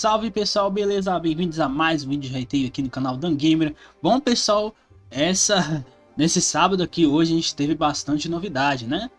Salve pessoal, beleza? Bem-vindos a mais um vídeo de Rateio aqui no canal Dan Gamer. Bom pessoal, nesse sábado aqui hoje a gente teve bastante novidade, né?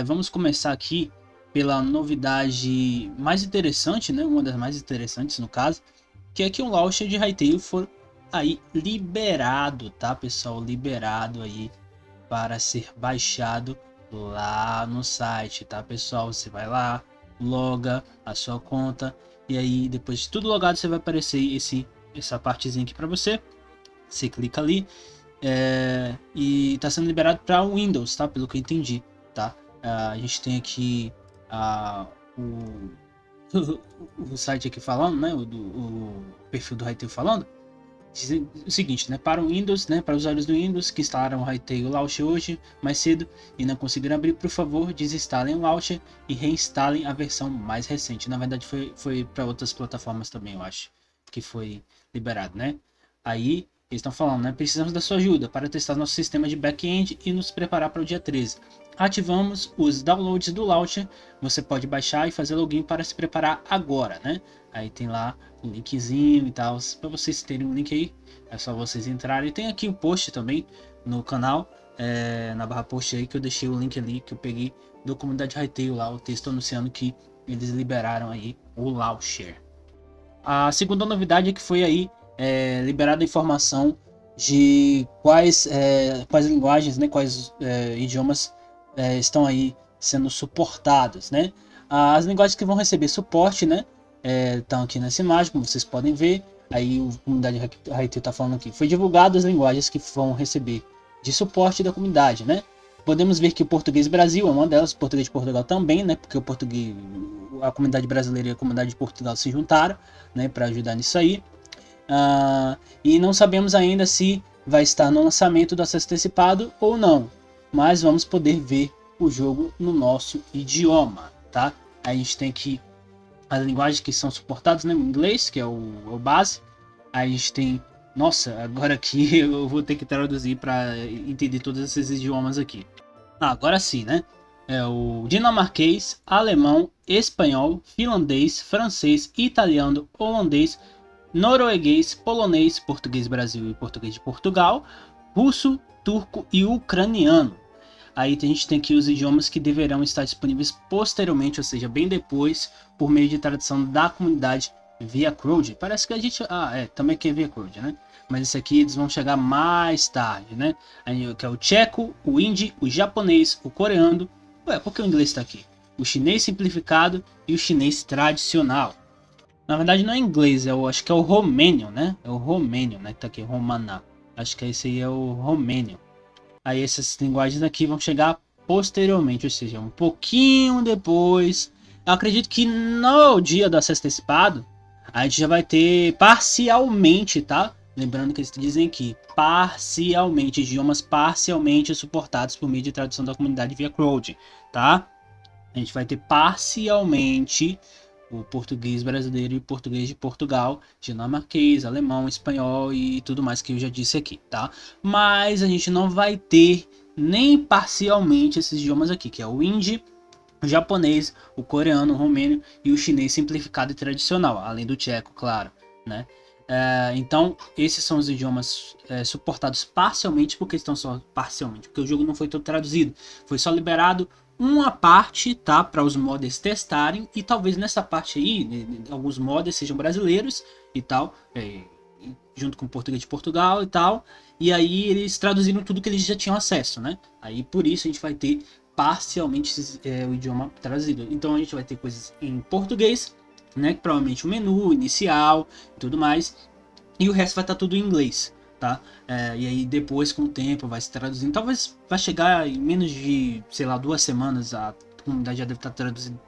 Vamos começar aqui pela novidade mais interessante, né? Uma das mais interessantes no caso, que é que o launcher de Rateio foi aí liberado, tá pessoal? Liberado aí para ser baixado lá no site, tá pessoal? Você vai lá, loga a sua conta e aí depois de tudo logado você vai aparecer essa partezinha aqui para você. Você clica ali e está sendo liberado para Windows, tá? Pelo que eu entendi, tá? A gente tem aqui o, o site aqui falando, né? O perfil do Raiteio falando o seguinte, né? Para o Windows, né? Para usuários do Windows que instalaram o Raiteio Launcher hoje mais cedo e não conseguiram abrir, por favor, desinstalem o Launcher e reinstalem a versão mais recente. Na verdade, foi para outras plataformas também, eu acho, que foi liberado, né? Aí eles estão falando, né? Precisamos da sua ajuda para testar nosso sistema de back-end e nos preparar para o dia 13. Ativamos os downloads do Launcher. Você pode baixar e fazer login para se preparar agora, né? Aí tem lá um linkzinho e tal, para vocês terem um link aí, é só vocês entrarem. Tem aqui o post também no canal, na barra post aí que eu deixei o link ali que eu peguei do Comunidade Raiteio lá, o texto anunciando que eles liberaram aí o Launcher. A segunda novidade é que foi aí liberada a informação de quais linguagens, né, quais idiomas estão aí sendo suportados, né? As linguagens que vão receber suporte, né? Estão aqui nessa imagem, como vocês podem ver. Aí a comunidade Raiteio está falando aqui. Foi divulgado as linguagens que vão receber de suporte da comunidade, né? Podemos ver que o português Brasil é uma delas, o português de Portugal também, né? Porque a comunidade brasileira e a comunidade de Portugal se juntaram, né? Para ajudar nisso aí. E não sabemos ainda se vai estar no lançamento do acesso antecipado ou não. Mas vamos poder ver o jogo no nosso idioma, tá? A gente tem aqui as linguagens que são suportadas, né? O inglês, que é o base. Aí a gente tem... Nossa, agora aqui eu vou ter que traduzir para entender todos esses idiomas aqui. Agora sim, né? É o dinamarquês, alemão, espanhol, finlandês, francês, italiano, holandês, norueguês, polonês, português Brasil e português de Portugal, russo, turco e ucraniano. Aí a gente tem aqui os idiomas que deverão estar disponíveis posteriormente, ou seja, bem depois, por meio de tradução da comunidade via Crowd. Parece que a gente... também que é via Crowd, né? Mas esse aqui eles vão chegar mais tarde, né? Aí, que é o tcheco, o hindi, o japonês, o coreano... por que o inglês está aqui? O chinês simplificado e o chinês tradicional. Na verdade não é inglês, acho que é o romênio, né? É o romênio, né? Que tá aqui, romana. Acho que esse aí é o romênio. Aí essas linguagens aqui vão chegar posteriormente, ou seja, um pouquinho depois. Eu acredito que no dia do acesso antecipado, a gente já vai ter parcialmente, tá? Lembrando que eles dizem aqui, parcialmente, idiomas parcialmente suportados por meio de tradução da comunidade via Crowd, tá? A gente vai ter parcialmente o português brasileiro e o português de Portugal, dinamarquês, alemão, espanhol e tudo mais que eu já disse aqui, tá? Mas a gente não vai ter nem parcialmente esses idiomas aqui, que é o hindi, o japonês, o coreano, o romeno e o chinês simplificado e tradicional, além do tcheco, claro, né? Então, esses são os idiomas suportados parcialmente. Porque estão só parcialmente? Porque o jogo não foi todo traduzido. Foi só liberado uma parte, tá? Para os modders testarem. E talvez nessa parte aí, alguns modders sejam brasileiros e tal. Junto com o português de Portugal e tal. E aí eles traduziram tudo que eles já tinham acesso, né? Aí por isso a gente vai ter parcialmente o idioma traduzido. Então a gente vai ter coisas em português, né? Provavelmente o menu inicial e tudo mais, e o resto vai estar tudo em inglês, tá? E aí depois com o tempo vai se traduzindo, talvez vai chegar em menos de, sei lá, 2 semanas a comunidade já deve estar traduzindo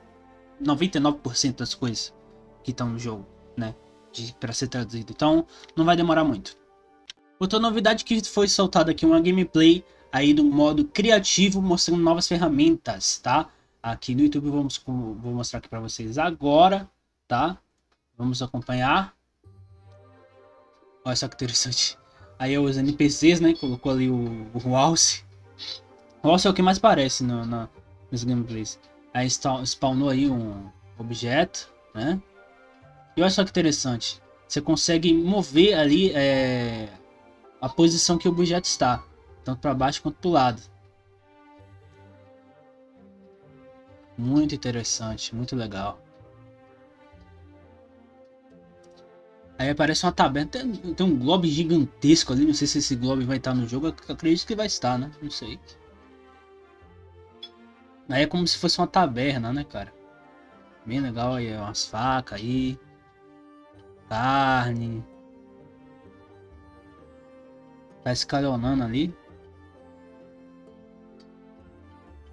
99% das coisas que estão no jogo, né? Para ser traduzido, então não vai demorar muito. Outra novidade que foi soltada aqui, uma gameplay aí do modo criativo, mostrando novas ferramentas, tá? Aqui no YouTube vou mostrar aqui para vocês agora, tá? Vamos acompanhar. Olha só que interessante. Aí os NPCs, né? Colocou ali o Alce. O Alce é o que mais parece nos gameplays. Aí spawnou aí um objeto, né? E olha só que interessante. Você consegue mover ali a posição que o objeto está. Tanto para baixo quanto para o lado. Muito interessante, muito legal. Aí aparece uma taberna, tem um globo gigantesco ali, não sei se esse globo vai estar no jogo, eu acredito que vai estar, né? Não sei. Aí é como se fosse uma taberna, né, cara? Bem legal aí, umas facas aí, carne. Tá escalonando ali.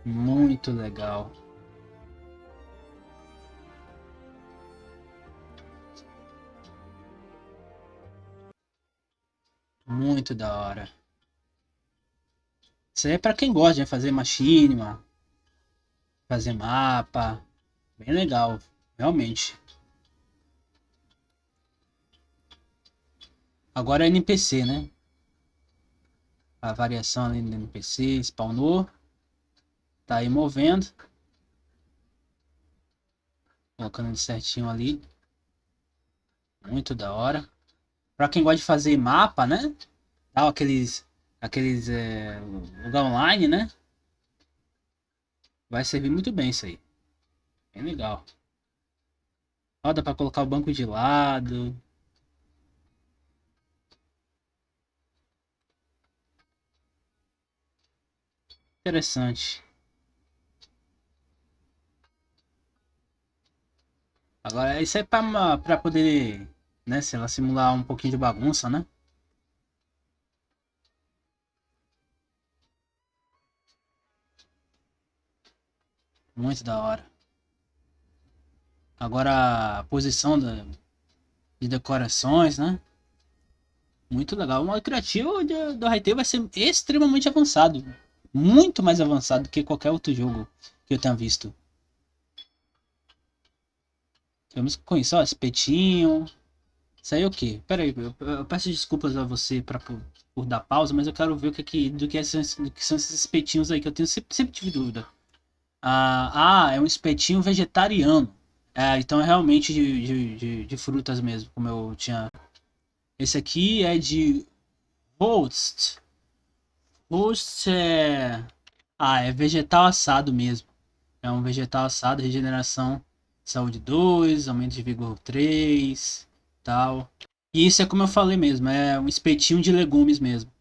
Muito legal. Muito da hora. Isso aí é pra quem gosta de fazer machinima, fazer mapa. Bem legal, realmente. Agora é NPC, né? A variação ali no NPC, spawnou. Tá aí movendo. Colocando ele certinho ali. Muito da hora. Pra quem gosta de fazer mapa, né? Tal, aqueles lugar online, né? Vai servir muito bem isso aí. Bem legal. Ó, dá pra colocar o banco de lado. Interessante. Agora, isso é pra poder, né, sei lá, simular um pouquinho de bagunça, né? Muito da hora. Agora, a posição de decorações, né? Muito legal. O modo criativo do RT vai ser extremamente avançado. Muito mais avançado do que qualquer outro jogo que eu tenha visto. Temos que conhecer, ó, espetinho. Isso aí é o quê? Pera aí, eu peço desculpas a você por dar pausa, mas eu quero ver do que são esses espetinhos aí, que eu tenho sempre tive dúvida. É um espetinho vegetariano. Então é realmente de frutas mesmo, como eu tinha. Esse aqui é de roast. Roast é. É vegetal assado mesmo. É um vegetal assado, regeneração, saúde 2, aumento de vigor 3, tal. E isso é como eu falei mesmo, é um espetinho de legumes mesmo.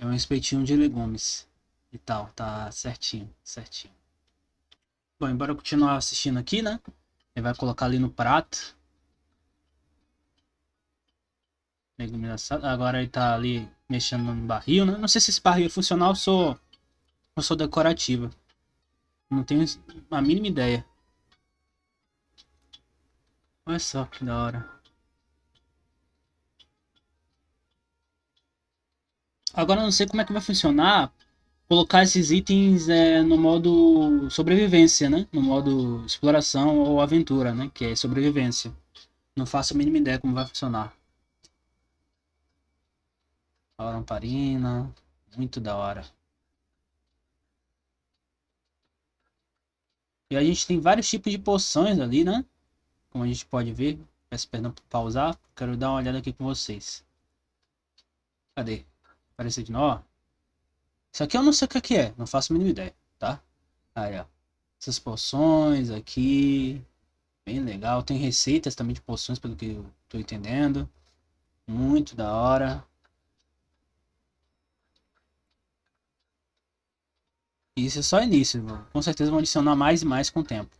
É um espetinho de legumes e tal, tá certinho, certinho. Bom, embora eu continue assistindo aqui, né? Ele vai colocar ali no prato. Legumes assados. Agora ele tá ali mexendo no barril, né? Não sei se esse barril é funcional ou sou decorativa. Não tenho a mínima ideia. Olha só que da hora. Agora eu não sei como é que vai funcionar colocar esses itens no modo sobrevivência, né? No modo exploração ou aventura, né? Que é sobrevivência. Não faço a mínima ideia como vai funcionar. A lamparina, muito da hora. E a gente tem vários tipos de poções ali, né? Como a gente pode ver. Peço perdão por pausar. Quero dar uma olhada aqui com vocês. Cadê? Apareceu de novo. Isso aqui eu não sei o que é. Não faço a mínima ideia, tá? Aí, ó. Essas poções aqui. Bem legal. Tem receitas também de poções, pelo que eu tô entendendo. Muito da hora. E isso é só início. Com certeza vão adicionar mais e mais com o tempo.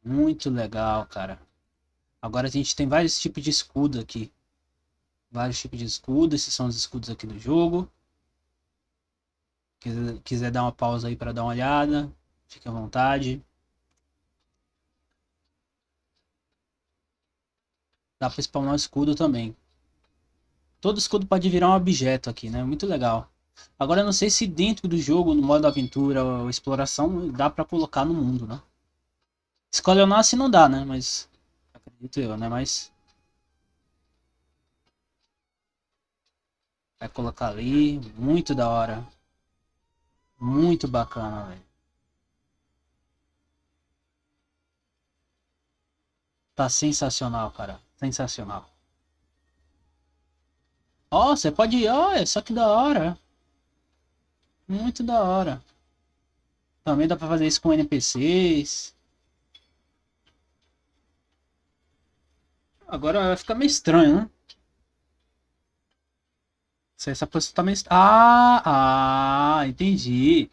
Muito legal, cara. Agora a gente tem vários tipos de escudo aqui. Vários tipos de escudo. Esses são os escudos aqui do jogo. Quiser dar uma pausa aí para dar uma olhada, fique à vontade. Dá para spawnar o escudo também. Todo escudo pode virar um objeto aqui, né? Muito legal. Agora eu não sei se dentro do jogo, no modo aventura ou exploração, dá para colocar no mundo, né? Escolionar se não dá, né? Mas acredito eu, né? Mas vai colocar ali, muito da hora. Muito bacana, velho. Tá sensacional, cara. Sensacional. Ó, você pode ir, olha, só que da hora. Muito da hora. Também dá pra fazer isso com NPCs. Agora vai ficar meio estranho, né? Se essa pessoa tá meio... entendi.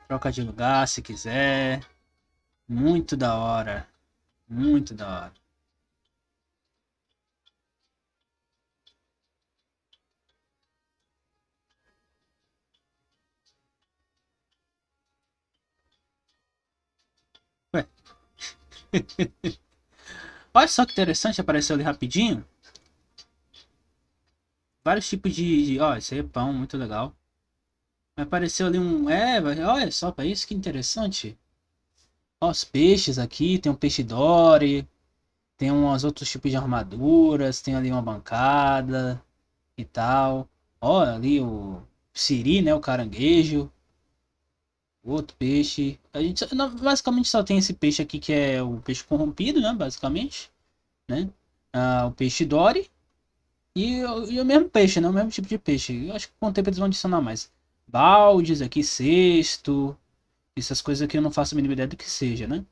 Troca de lugar se quiser. Muito da hora. Muito da hora. Ué. Olha só que interessante, apareceu ali rapidinho. Vários tipos Ó, esse aí é pão, muito legal. Apareceu ali um... olha só, para isso que interessante. Ó, os peixes aqui, tem um peixe Dory. Tem uns outros tipos de armaduras. Tem ali uma bancada e tal. Ó, ali o siri, né? O caranguejo. Outro peixe. A gente basicamente só tem esse peixe aqui que é o peixe corrompido, né? Basicamente, né? O peixe Dory e o mesmo peixe, né? O mesmo tipo de peixe. Eu acho que com o tempo eles vão adicionar mais. Baldes aqui, cesto. Essas coisas aqui eu não faço a mínima ideia do que seja, né?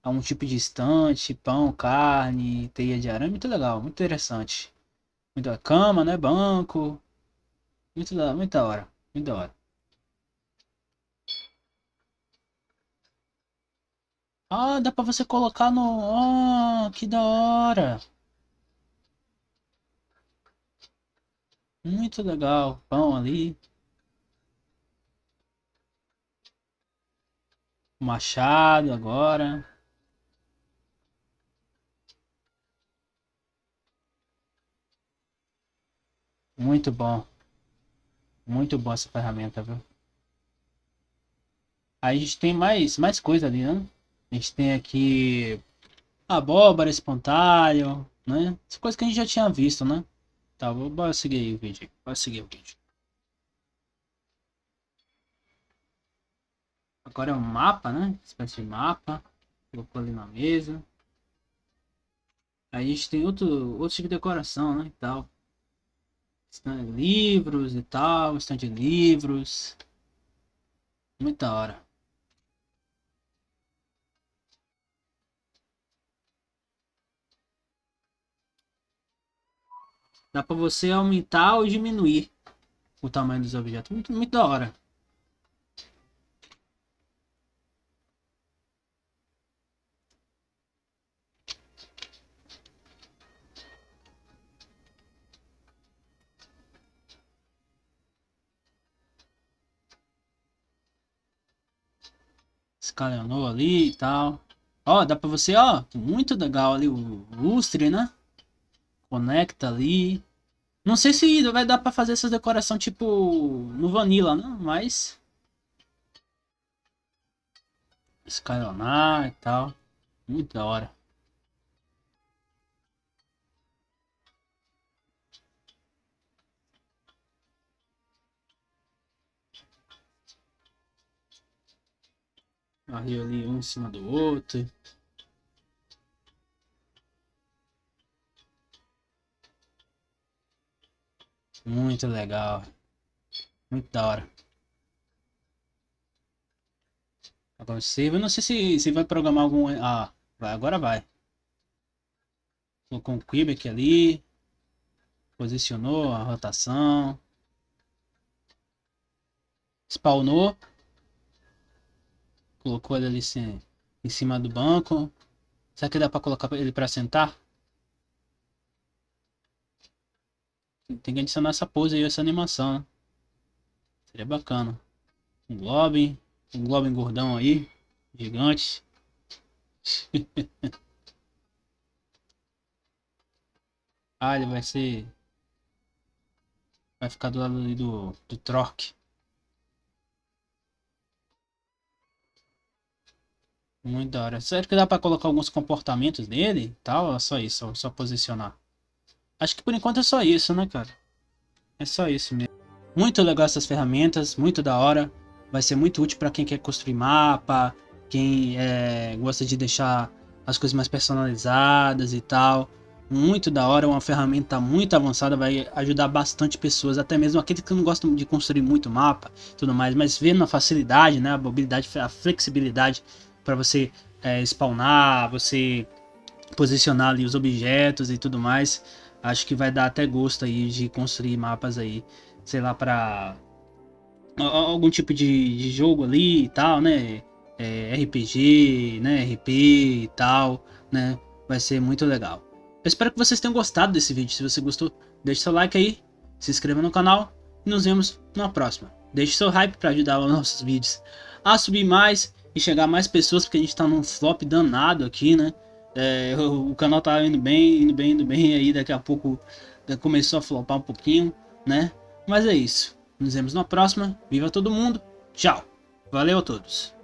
Há um tipo de estante, pão, carne, teia de arame. Muito legal, muito interessante. Muito cama, né? Banco. Muito da hora. Muito da hora. Ah, dá pra você colocar no. Ah, que da hora. Muito legal. Pão ali. Machado agora. Muito bom. Muito bom essa ferramenta, viu? Aí a gente tem mais coisa ali, né? A gente tem aqui abóbora, espantalho, né? Essa coisa que a gente já tinha visto, né? Tá, bora seguir aí o vídeo. Bora seguir o vídeo. Agora é um mapa, né? Espécie de mapa. Colocou ali na mesa. Aí a gente tem outro tipo de decoração, né? E tal. Livros e tal. Estante de livros. Muita hora. Dá pra você aumentar ou diminuir o tamanho dos objetos. Muito da hora. Escalonou ali e tal. Ó, dá pra você, ó. Muito legal ali o lustre, né? Conecta ali. Não sei se vai dar pra fazer essa decoração tipo no Vanilla, né? Mas escalonar e tal. Muito da hora. Barril ali um em cima do outro. Muito legal. Muito da hora. Agora save. Eu não sei se vai programar algum. Ah, vai, agora vai. Colocou um Quebec ali. Posicionou a rotação. Spawnou. Colocou ele ali em cima do banco. Será que dá pra colocar ele pra sentar? Tem que adicionar essa pose aí, essa animação, né? Seria bacana. Um Goblin. Um Goblin gordão aí. Gigante. Ah, ele vai ser. Vai ficar do lado ali do Troc. Muito da hora. Será que dá pra colocar alguns comportamentos dele e tal? Ou é só isso? Só posicionar? Acho que por enquanto é só isso, né, cara? É só isso mesmo. Muito legal essas ferramentas, muito da hora. Vai ser muito útil para quem quer construir mapa, quem gosta de deixar as coisas mais personalizadas e tal. Muito da hora, uma ferramenta muito avançada, vai ajudar bastante pessoas, até mesmo aqueles que não gostam de construir muito mapa e tudo mais, mas vendo a facilidade, né, a mobilidade, a flexibilidade para você spawnar, você posicionar ali os objetos e tudo mais, acho que vai dar até gosto aí de construir mapas aí, sei lá, para algum tipo de jogo ali e tal, né? RPG, né? RP e tal, né? Vai ser muito legal. Eu espero que vocês tenham gostado desse vídeo. Se você gostou, deixe seu like aí, se inscreva no canal e nos vemos na próxima. Deixe seu hype para ajudar os nossos vídeos a subir mais e chegar a mais pessoas, porque a gente tá num flop danado aqui, né? O canal tá indo bem, indo bem, aí daqui a pouco começou a flopar um pouquinho, né? Mas é isso. Nos vemos na próxima. Viva todo mundo. Tchau. Valeu a todos.